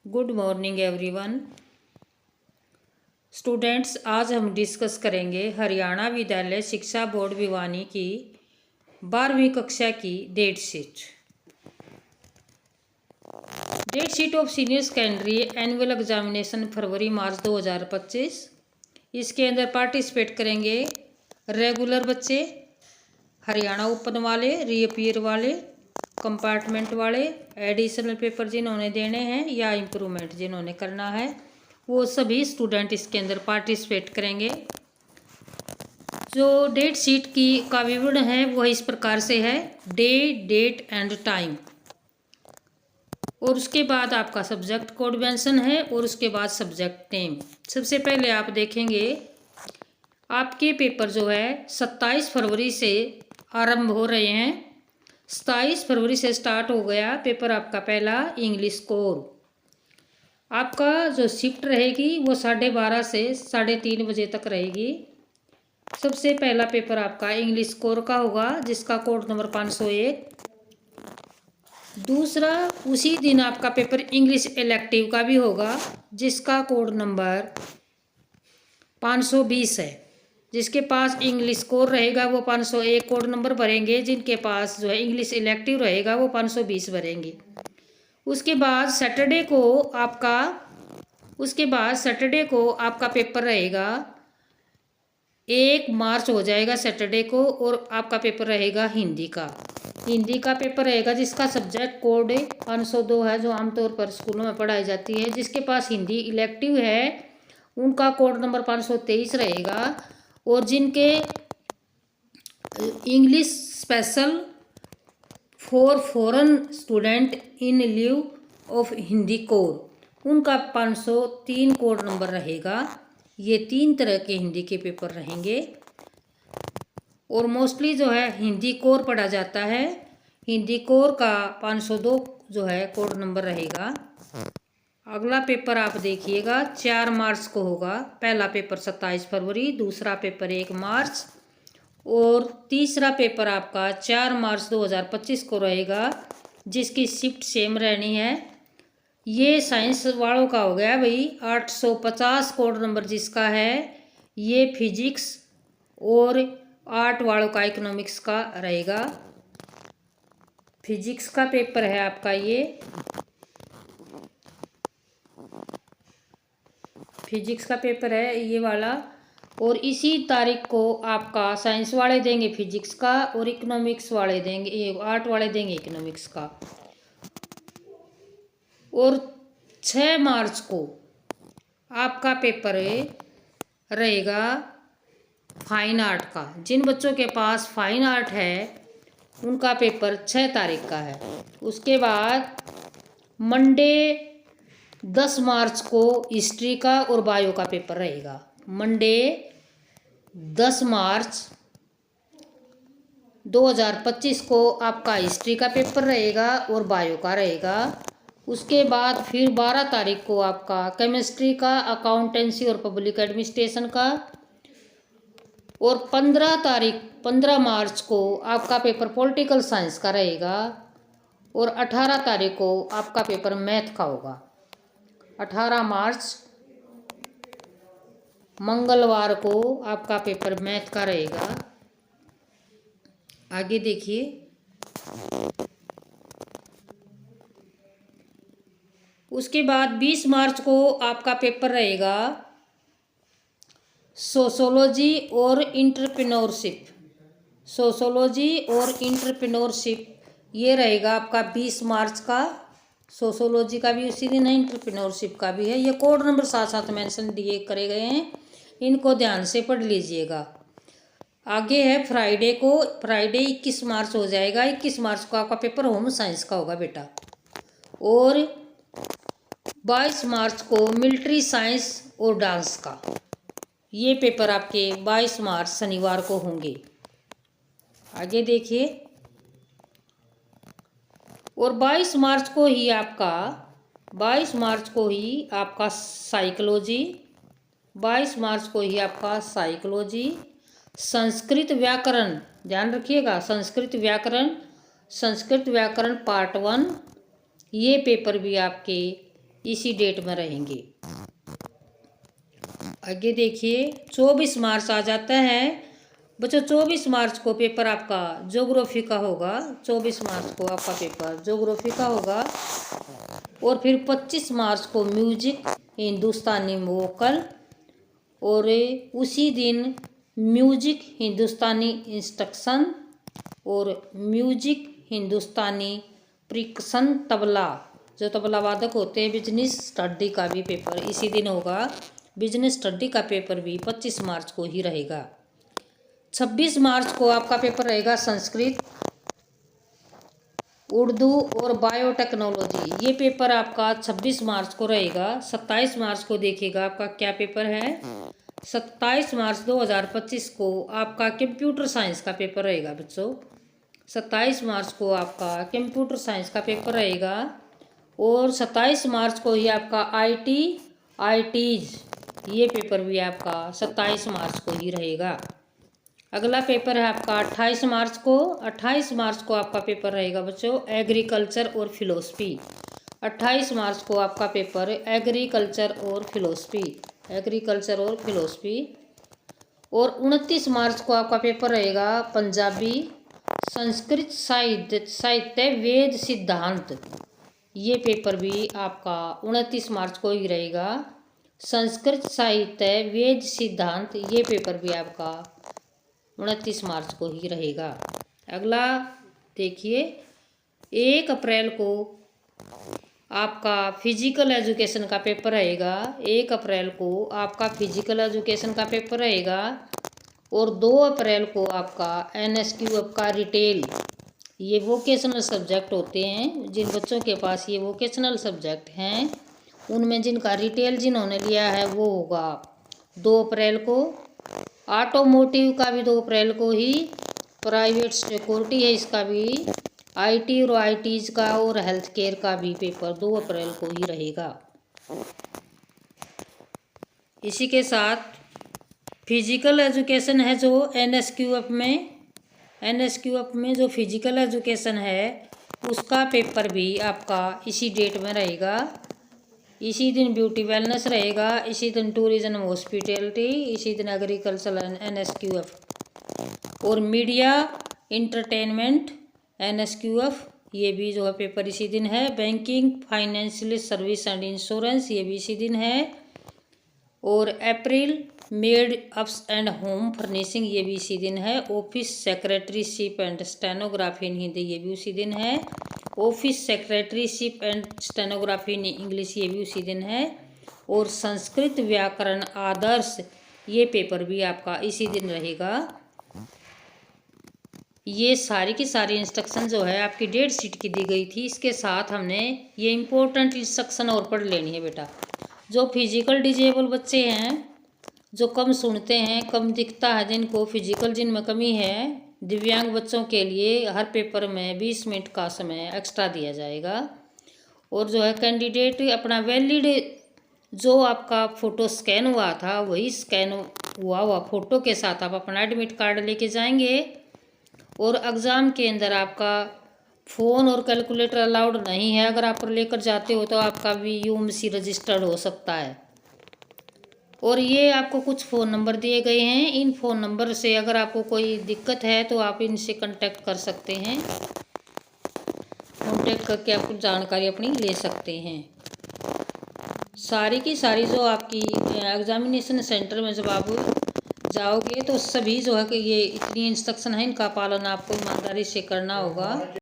Good morning everyone. Students, आज हम discuss करेंगे हरियाणा विद्यालय शिक्षा बोर्ड भिवानी की 12वीं कक्षा की date sheet. Date sheet of senior secondary annual examination February March 2025। इसके अंदर पार्टिसिपेट करेंगे रेगुलर बच्चे, हरियाणा ओपन वाले, रीअपीयर वाले, कंपार्टमेंट वाले, एडिशनल पेपर जिन्होंने देने हैं या इम्प्रूवमेंट जिन्होंने करना है, वो सभी स्टूडेंट इसके अंदर पार्टिसिपेट करेंगे। जो डेट शीट का विवरण है वह इस प्रकार से है: डे, डेट एंड टाइम, और उसके बाद आपका सब्जेक्ट कोड मेंशन है, और उसके बाद सब्जेक्ट नेम। सबसे पहले आप देखेंगे आपके पेपर जो है 27 फरवरी से आरंभ हो रहे हैं। 27 फरवरी से स्टार्ट हो गया पेपर आपका पहला इंग्लिश कोर। आपका जो शिफ्ट रहेगी वो 12:30 से 3:30 बजे तक रहेगी। सबसे पहला पेपर आपका इंग्लिश कोर का होगा जिसका कोड नंबर 501। दूसरा उसी दिन आपका पेपर इंग्लिश इलेक्टिव का भी होगा जिसका कोड नंबर 520 है। जिसके पास इंग्लिश कोर रहेगा वो 501 कोड नंबर भरेंगे, जिनके पास जो है इंग्लिश इलेक्टिव रहेगा वो 520 भरेंगे। उसके बाद सैटरडे को आपका पेपर रहेगा 1 मार्च हो जाएगा सैटरडे को, और आपका पेपर रहेगा हिंदी का पेपर रहेगा जिसका सब्जेक्ट कोड 502 है, जो आमतौर पर स्कूलों में पढ़ाई जाती है। जिसके पास हिंदी इलेक्टिव है उनका कोड नंबर 523 रहेगा, और जिनके English special for foreign student in leave of Hindi core उनका 503 कोड नंबर रहेगा। ये 3 तरह के हिंदी के पेपर रहेंगे, और मोस्टली जो है हिंदी कोर पढ़ा जाता है। हिंदी कोर का 502 जो है कोड नंबर रहेगा। अगला पेपर आप देखिएगा 4 मार्च को होगा। पहला पेपर 27 फरवरी, दूसरा पेपर 1 मार्च, और तीसरा पेपर आपका 4 मार्च 2025 को रहेगा, जिसकी शिफ्ट सेम रहनी है। ये साइंस वालों का हो गया भाई 850 कोड नंबर जिसका है। ये फिजिक्स और आर्ट वालों का इकोनॉमिक्स का रहेगा। फिजिक्स का पेपर है आपका ये फिजिक्स का पेपर है ये वाला, और इसी तारीख को आपका साइंस वाले देंगे फिजिक्स का, और इकोनॉमिक्स वाले देंगे, ये आर्ट वाले देंगे इकोनॉमिक्स का। और 6 मार्च को आपका पेपर रहेगा फाइन आर्ट का। जिन बच्चों के पास फाइन आर्ट है उनका पेपर 6 तारीख का है। उसके बाद मंडे 10 मार्च को हिस्ट्री का और बायो का पेपर रहेगा। मंडे 10 मार्च 2025 को आपका हिस्ट्री का पेपर रहेगा और बायो का रहेगा। उसके बाद फिर 12 तारीख को आपका केमिस्ट्री का, अकाउंटेंसी और पब्लिक एडमिनिस्ट्रेशन का, और 15 मार्च को आपका पेपर पॉलिटिकल साइंस का रहेगा, और 18 तारीख को आपका पेपर मैथ का होगा। 18 मार्च मंगलवार को आपका पेपर मैथ का रहेगा। आगे देखिए, उसके बाद 20 मार्च को आपका पेपर रहेगा सोशोलॉजी और इंटरप्रेन्योरशिप। ये रहेगा आपका 20 मार्च का। सोशोलॉजी का भी उसी दिन है, इंटरप्रेन्योरशिप का भी है। ये कोड नंबर साथ साथ मेंशन दिए करे गए हैं, इनको ध्यान से पढ़ लीजिएगा। आगे है फ्राइडे 21 मार्च हो जाएगा। 21 मार्च को आपका पेपर होम साइंस का होगा बेटा, और 22 मार्च को मिलिट्री साइंस और डांस का। ये पेपर आपके 22 मार्च शनिवार को होंगे। आगे देखिए, और 22 मार्च को ही आपका साइकोलॉजी, संस्कृत व्याकरण, ध्यान रखिएगा, संस्कृत व्याकरण पार्ट 1, ये पेपर भी आपके इसी डेट में रहेंगे। आगे देखिए 24 मार्च आ जाता है बच्चों। 24 मार्च को पेपर आपका ज्योग्राफी का होगा। 24 मार्च को आपका पेपर ज्योग्राफी का होगा। और फिर 25 मार्च को म्यूजिक हिंदुस्तानी वोकल, और उसी दिन म्यूजिक हिंदुस्तानी इंस्ट्रक्शन और म्यूजिक हिंदुस्तानी प्रिकशन तबला, जो तबला वादक होते हैं, बिजनेस स्टडी का भी पेपर इसी दिन होगा। बिजनेस स्टडी का पेपर भी 25 मार्च को ही रहेगा। 26 मार्च को आपका पेपर रहेगा संस्कृत, उर्दू और बायोटेक्नोलॉजी। ये पेपर आपका 26 मार्च को रहेगा। 27 मार्च को देखिएगा आपका क्या पेपर है। 27 मार्च 2025 को आपका कंप्यूटर साइंस का पेपर रहेगा बच्चों। 27 मार्च को आपका कंप्यूटर साइंस का पेपर रहेगा। और 27 मार्च को ही आपका आईटीज ये पेपर भी आपका 27 मार्च को ही रहेगा। अगला पेपर है आपका 28 मार्च को। 28 मार्च को आपका पेपर रहेगा बच्चों एग्रीकल्चर और फिलोसफी। 28 मार्च को आपका पेपर एग्रीकल्चर और फिलोसफी। और 29 मार्च को आपका पेपर रहेगा पंजाबी, संस्कृत साहित्य वेद सिद्धांत। ये पेपर भी आपका 29 मार्च को ही रहेगा। संस्कृत साहित्य वेद सिद्धांत ये पेपर भी आपका 29 मार्च को ही रहेगा। अगला देखिए 1 अप्रैल को आपका फिजिकल एजुकेशन का पेपर रहेगा। 1 अप्रैल को आपका फिजिकल एजुकेशन का पेपर रहेगा। और 2 अप्रैल को आपका NSQF का रिटेल, ये वोकेशनल सब्जेक्ट होते हैं। जिन बच्चों के पास ये वोकेशनल सब्जेक्ट हैं उनमें जिनका रिटेल जिन्होंने लिया है वो होगा 2 अप्रैल को। ऑटोमोटिव का भी 2 अप्रैल को ही, प्राइवेट सिक्योरिटी है इसका भी, IT और ITज का और हेल्थ केयर का भी पेपर 2 अप्रैल को ही रहेगा। इसी के साथ फिजिकल एजुकेशन है जो NSQF में जो फिजिकल एजुकेशन है उसका पेपर भी आपका इसी डेट में रहेगा। इसी दिन ब्यूटी वेलनेस रहेगा, इसी दिन टूरिज्म हॉस्पिटैलिटी, इसी दिन एग्रीकल्चर NSQF। और मीडिया इंटरटेनमेंट NSQF ये भी जो है पेपर इसी दिन है। Banking, financial service and insurance ये भी इसी दिन है। और apparel made ups and home furnishing ये भी इसी दिन है। Office secretaryship and stenography in Hindi ये भी उसी दिन है। Office secretaryship and stenography in English ये भी उसी दिन है। और संस्कृत व्याकरण आदर्श ये पेपर भी आपका इसी दिन रहेगा। ये सारी की सारी इंस्ट्रक्शन जो है आपकी डेट शीट की दी गई थी, इसके साथ हमने ये इम्पोर्टेंट इंस्ट्रक्शन और पढ़ लेनी है बेटा। जो फिजिकल डिजेबल बच्चे हैं, जो कम सुनते हैं, कम दिखता है, जिनको फिजिकल जिनमें कमी है, दिव्यांग बच्चों के लिए हर पेपर में 20 मिनट का समय एक्स्ट्रा दिया जाएगा। और जो है कैंडिडेट अपना वैलिड जो आपका फ़ोटो स्कैन हुआ था वही स्कैन हुआ फ़ोटो के साथ आप अपना एडमिट कार्ड लेके जाएंगे। और एग्ज़ाम के अंदर आपका फ़ोन और कैलकुलेटर अलाउड नहीं है। अगर आप लेकर जाते हो तो आपका भी UMC रजिस्टर्ड हो सकता है। और ये आपको कुछ फ़ोन नंबर दिए गए हैं, इन फ़ोन नंबर से अगर आपको कोई दिक्कत है तो आप इनसे कांटेक्ट कर सकते हैं। कांटेक्ट करके आप जानकारी अपनी ले सकते हैं। सारी की सारी जो आपकी एग्जामिनेशन सेंटर में जब आप जाओगे तो सभी जो है कि ये इतनी इंस्ट्रक्शन है, इनका पालन आपको ईमानदारी से करना होगा।